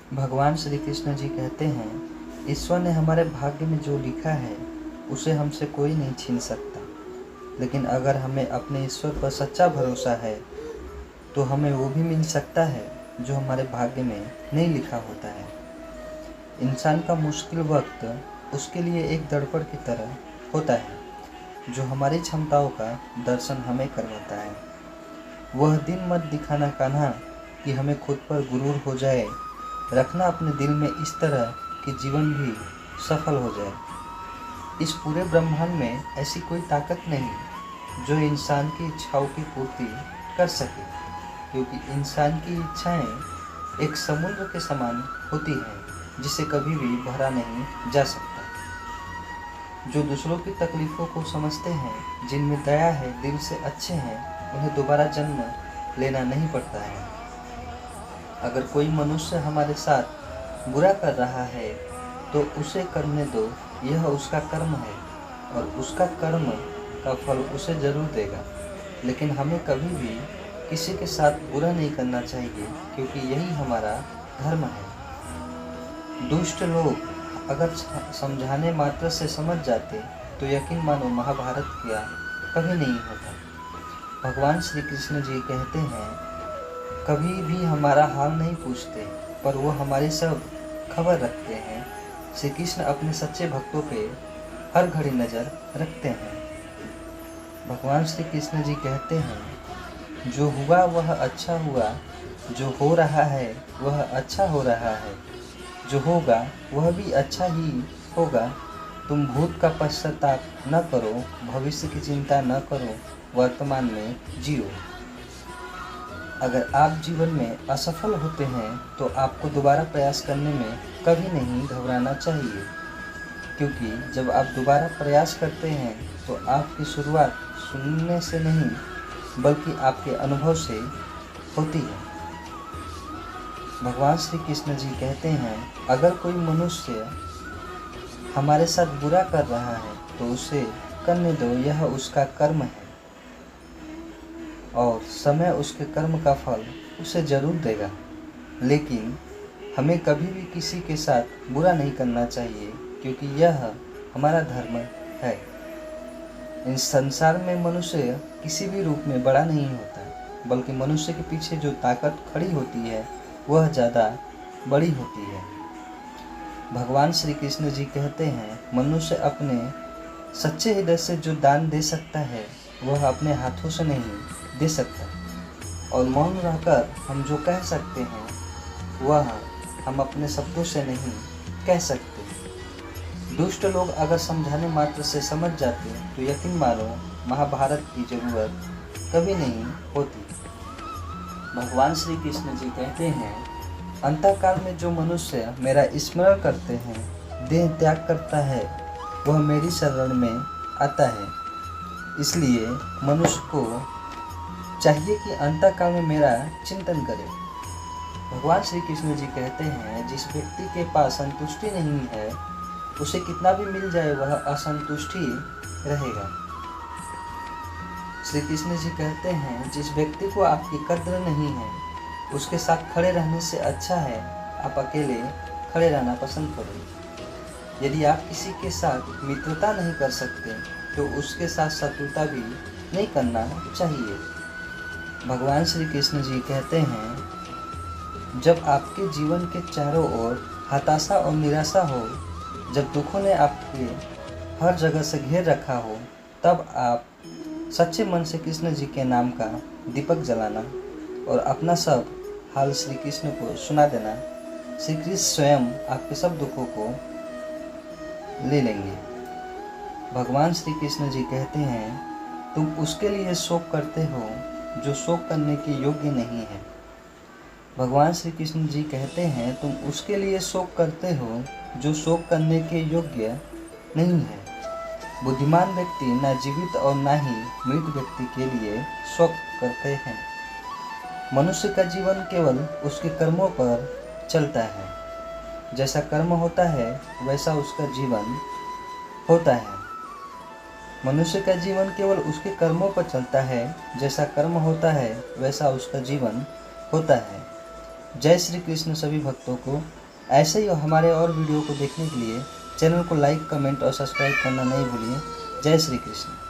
भगवान श्री कृष्ण जी कहते हैं, ईश्वर ने हमारे भाग्य में जो लिखा है उसे हमसे कोई नहीं छीन सकता। लेकिन अगर हमें अपने ईश्वर पर सच्चा भरोसा है तो हमें वो भी मिल सकता है जो हमारे भाग्य में नहीं लिखा होता है। इंसान का मुश्किल वक्त उसके लिए एक दर्पण की तरह होता है जो हमारी क्षमताओं का दर्शन हमें करवाता है। वह दिन मत दिखाना कान्हा कि हमें खुद पर गुरूर हो जाए, रखना अपने दिल में इस तरह कि जीवन भी सफल हो जाए। इस पूरे ब्रह्मांड में ऐसी कोई ताकत नहीं जो इंसान की इच्छाओं की पूर्ति कर सके, क्योंकि इंसान की इच्छाएं एक समुद्र के समान होती हैं जिसे कभी भी भरा नहीं जा सकता। जो दूसरों की तकलीफ़ों को समझते हैं, जिनमें दया है, दिल से अच्छे हैं, उन्हें दोबारा जन्म लेना नहीं पड़ता है। अगर कोई मनुष्य हमारे साथ बुरा कर रहा है तो उसे करने दो, यह उसका कर्म है और उसका कर्म का फल उसे जरूर देगा। लेकिन हमें कभी भी किसी के साथ बुरा नहीं करना चाहिए, क्योंकि यही हमारा धर्म है। दुष्ट लोग अगर समझाने मात्र से समझ जाते तो यकीन मानो महाभारत क्या कभी नहीं होता। भगवान श्री कृष्ण जी कहते हैं, कभी भी हमारा हाल नहीं पूछते पर वो हमारी सब खबर रखते हैं। श्री कृष्ण अपने सच्चे भक्तों पे हर घड़ी नज़र रखते हैं। भगवान श्री कृष्ण जी कहते हैं, जो हुआ वह अच्छा हुआ, जो हो रहा है वह अच्छा हो रहा है, जो होगा वह भी अच्छा ही होगा। तुम भूत का पश्चाताप न करो, भविष्य की चिंता न करो, वर्तमान में जियो। अगर आप जीवन में असफल होते हैं तो आपको दोबारा प्रयास करने में कभी नहीं घबराना चाहिए, क्योंकि जब आप दोबारा प्रयास करते हैं तो आपकी शुरुआत सुनने से नहीं बल्कि आपके अनुभव से होती है। भगवान श्री कृष्ण जी कहते हैं, अगर कोई मनुष्य हमारे साथ बुरा कर रहा है तो उसे करने दो, यह उसका कर्म है और समय उसके कर्म का फल उसे जरूर देगा। लेकिन हमें कभी भी किसी के साथ बुरा नहीं करना चाहिए, क्योंकि यह हमारा धर्म है। इस संसार में मनुष्य किसी भी रूप में बड़ा नहीं होता, बल्कि मनुष्य के पीछे जो ताकत खड़ी होती है वह ज़्यादा बड़ी होती है। भगवान श्री कृष्ण जी कहते हैं, मनुष्य अपने सच्चे हृदय से जो दान दे सकता है वह अपने हाथों से नहीं दे सकता, और मौन रहकर हम जो कह सकते हैं वह हम अपने शब्दों से नहीं कह सकते। दुष्ट लोग अगर समझाने मात्र से समझ जाते तो यकीन मानो महाभारत की जरूरत कभी नहीं होती। भगवान श्री कृष्ण जी कहते हैं, अंतकाल में जो मनुष्य मेरा स्मरण करते हैं, देह त्याग करता है, वह मेरी शरण में आता है। इसलिए मनुष्य को चाहिए कि अंतकाल में मेरा चिंतन करे। भगवान श्री कृष्ण जी कहते हैं, जिस व्यक्ति के पास संतुष्टि नहीं है उसे कितना भी मिल जाए वह असंतुष्टि रहेगा। श्री कृष्ण जी कहते हैं, जिस व्यक्ति को आपकी कद्र नहीं है उसके साथ खड़े रहने से अच्छा है आप अकेले खड़े रहना पसंद करो। यदि आप किसी के साथ मित्रता नहीं कर सकते तो उसके साथ शत्रुता भी नहीं करना चाहिए। भगवान श्री कृष्ण जी कहते हैं, जब आपके जीवन के चारों ओर हताशा और निराशा हो, जब दुखों ने आपके हर जगह से घेर रखा हो, तब आप सच्चे मन से कृष्ण जी के नाम का दीपक जलाना और अपना सब हाल श्री कृष्ण को सुना देना। श्री कृष्ण स्वयं आपके सब दुखों को ले लेंगे। भगवान श्री कृष्ण जी कहते हैं, तुम उसके लिए शोक करते हो जो शोक करने के योग्य नहीं है। भगवान श्री कृष्ण जी कहते हैं, तुम उसके लिए शोक करते हो जो शोक करने के योग्य नहीं है। बुद्धिमान व्यक्ति न जीवित और न ही मृत व्यक्ति के लिए शोक करते हैं। मनुष्य का जीवन केवल उसके कर्मों पर चलता है। जैसा कर्म होता है वैसा उसका जीवन होता है। मनुष्य का जीवन केवल उसके कर्मों पर चलता है। जैसा कर्म होता है वैसा उसका जीवन होता है। जय श्री कृष्ण सभी भक्तों को। ऐसे ही हमारे और वीडियो को देखने के लिए चैनल को लाइक, कमेंट और सब्सक्राइब करना नहीं भूलिए। जय श्री कृष्ण।